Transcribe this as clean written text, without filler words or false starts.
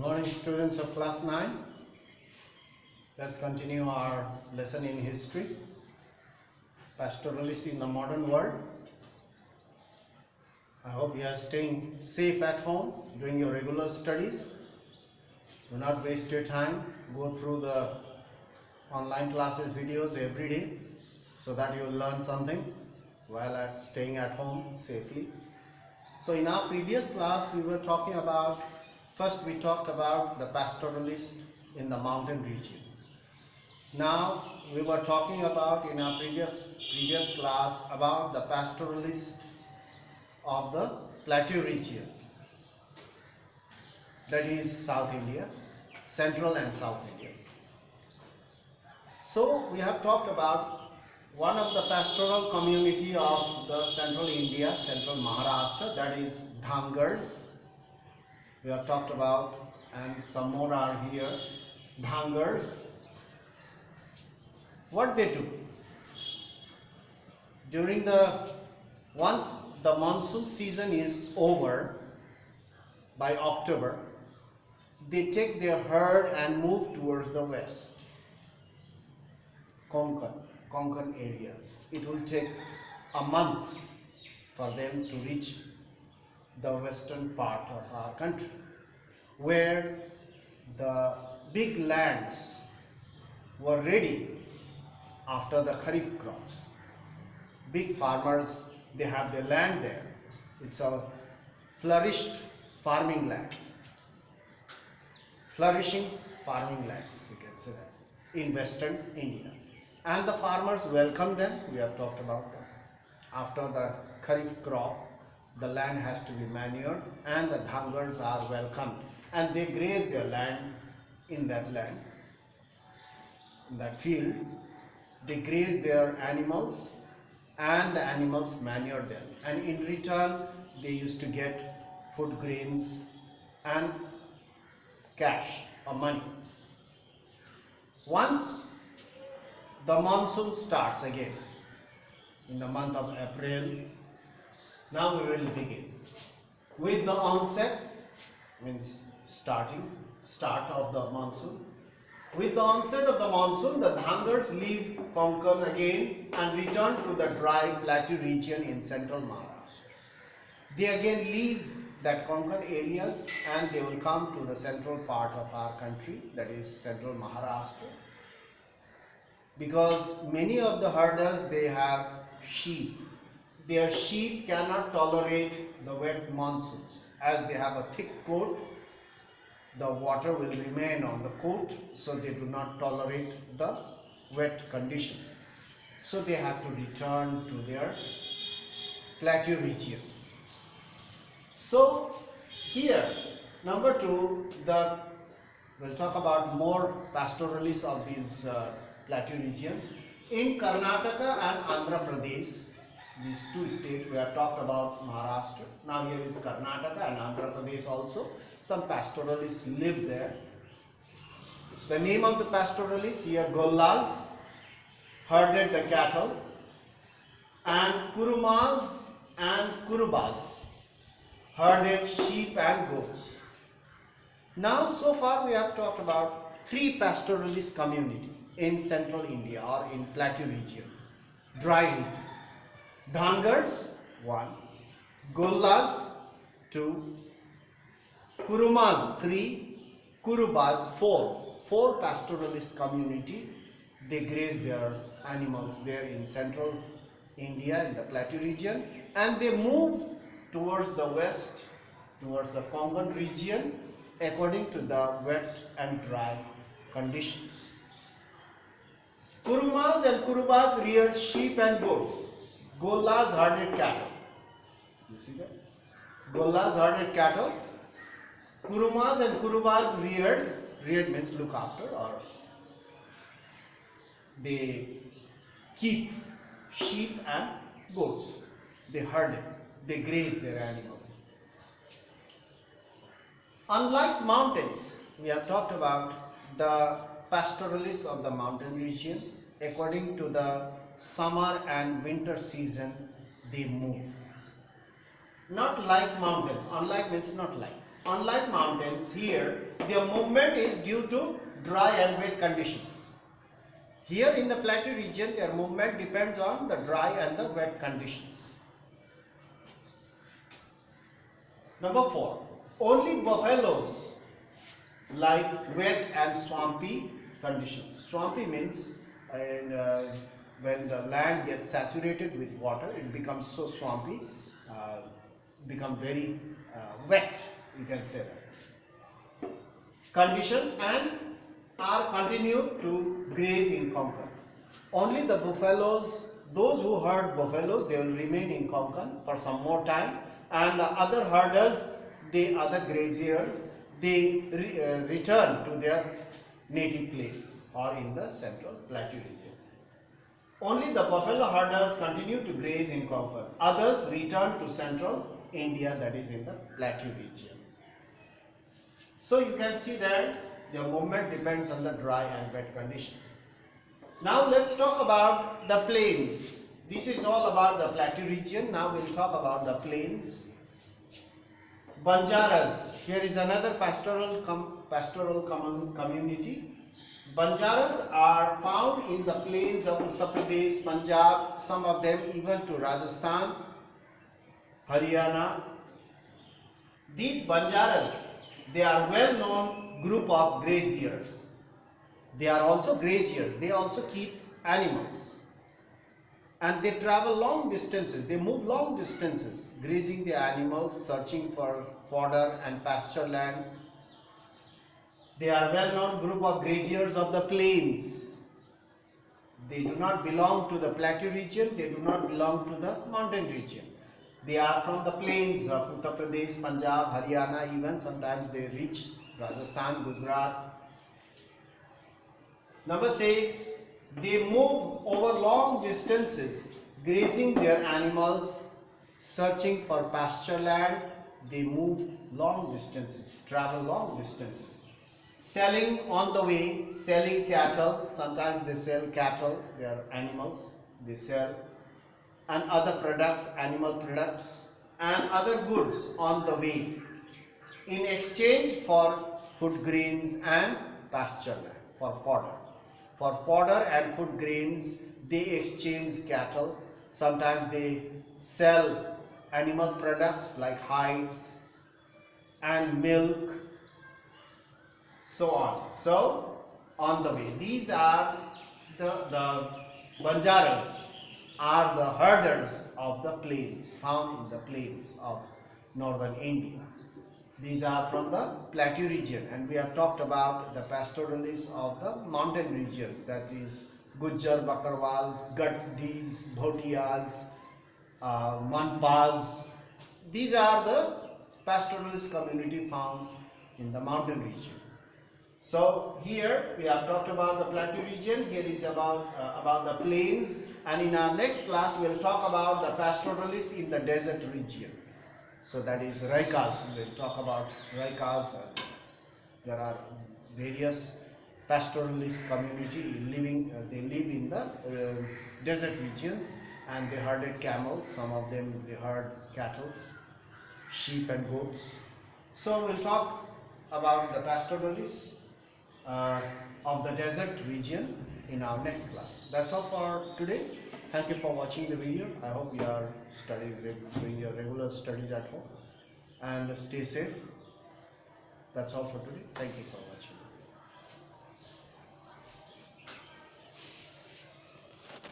Good morning, students of class 9. Let's continue our lesson in history. Pastoralists in the modern world. I hope you are staying safe at home, doing your regular studies. Do not waste your time. Go through the online classes videos every day so that you will learn something while staying at home safely. So in our previous class we were talking about, first we talked about the pastoralist in the mountain region. Now we were talking about in our previous class about the pastoralist of the plateau region, that is South India, Central and South India. So we have talked about one of the pastoral community of the Central India, Central Maharashtra, that is Dhangars. We have talked about, and some more are here, Dhangars. What they do? Once the monsoon season is over by October, they take their herd and move towards the west, Konkan areas. It will take a month for them to reach the western part of our country, where the big lands were ready after the Kharif crops. Big farmers, they have their land there. It's a flourishing farming land, you can say that, in western India. And the farmers welcome them. We have talked about them. After the Kharif crop, the land has to be manured and the Dhangars are welcomed, and they graze their land in that field. They graze their animals and the animals manure them, and in return they used to get food grains and cash or money. Once the monsoon starts again in the month of April, now we will begin with the onset, means start of the monsoon. With the onset of the monsoon, the Dhangars leave Konkan again and return to the dry plateau region in central Maharashtra. They again leave that Konkan areas and they will come to the central part of our country, that is central Maharashtra. Because many of the herders, they have sheep. Their sheep cannot tolerate the wet monsoons. As they have a thick coat, the water will remain on the coat, so they do not tolerate the wet condition. So they have to return to their plateau region. So here, number 2, we'll talk about more pastoralists of these plateau region. In Karnataka and Andhra Pradesh, these two states, we have talked about Maharashtra. Now here is Karnataka and Andhra Pradesh also. Some pastoralists live there. The name of the pastoralists here, Gollas, herded the cattle, and Kurumas and Kurubas, herded sheep and goats. Now so far we have talked about 3 pastoralist community in central India or in plateau region, dry region. Dhangars 1, Gollas 2, Kurumas 3, Kurubas 4. 4 pastoralist community. They graze their animals there in central India in the plateau region, and they move towards the west, towards the Konkan region, according to the wet and dry conditions. Kurumas and Kurubas reared sheep and goats. Gollas herded cattle. You see that? Gollas herded cattle. Kurumas and Kurubas reared means look after, or they keep sheep and goats. They herd it. They graze their animals. Unlike mountains, we have talked about the pastoralists of the mountain region. According to the summer and winter season, they move. Not like mountains. Unlike means not like. Unlike mountains, here their movement is due to dry and wet conditions. Here in the plateau region, their movement depends on the dry and the wet conditions. Number 4. Only buffaloes like wet and swampy conditions. Swampy means when the land gets saturated with water, it becomes so swampy, become very wet, you can say that. Condition and are continued to graze in Konkan. Only the buffaloes, those who herd buffaloes, they will remain in Konkan for some more time, and the other herders, the other graziers, they return to their native place or in the central plateau region. Only the buffalo herders continue to graze in Konkan. Others return to central India, that is in the plateau region. So you can see that their movement depends on the dry and wet conditions. Now let's talk about the plains. This is all about the plateau region. Now we'll talk about the plains. Banjaras. Here is another pastoral community. Banjaras are found in the plains of Uttar Pradesh, Punjab, some of them even to Rajasthan, Haryana. These Banjaras, they are well-known group of graziers. They are also graziers. They also keep animals. And they travel long distances. They move long distances, grazing the animals, searching for fodder and pasture land. They are well-known group of graziers of the plains. They do not belong to the plateau region. They do not belong to the mountain region. They are from the plains of Uttar Pradesh, Punjab, Haryana, even sometimes they reach Rajasthan, Gujarat. Number 6, they move over long distances, grazing their animals, searching for pasture land. They move long distances, travel long distances. Selling on the way, selling cattle. Sometimes they sell cattle, their animals, they sell. And other products, animal products, and other goods on the way in exchange for food grains and pasture land, for fodder. For fodder and food grains, they exchange cattle. Sometimes they sell animal products like hides and milk, so on. So, on the way. These are the Banjaras are the herders of the plains, found in the plains of northern India. These are from the plateau region, and we have talked about the pastoralists of the mountain region, that is Gujjar, Bakarwals, Gaddis, Bhotiyas, Manpas. These are the pastoralist community found in the mountain region. So here we have talked about the plateau region. Here is about the plains, and in our next class we will talk about the pastoralists in the desert region. So that is Raikas. We will talk about Raikas. There are various pastoralist community living. They live in the desert regions, and they herded camels. Some of them they herd cattle, sheep and goats. So we'll talk about the pastoralists of the desert region in our next class. That's all for today. Thank you for watching the video. I hope you are doing your regular studies at home, and stay safe. That's all for today. Thank you for watching.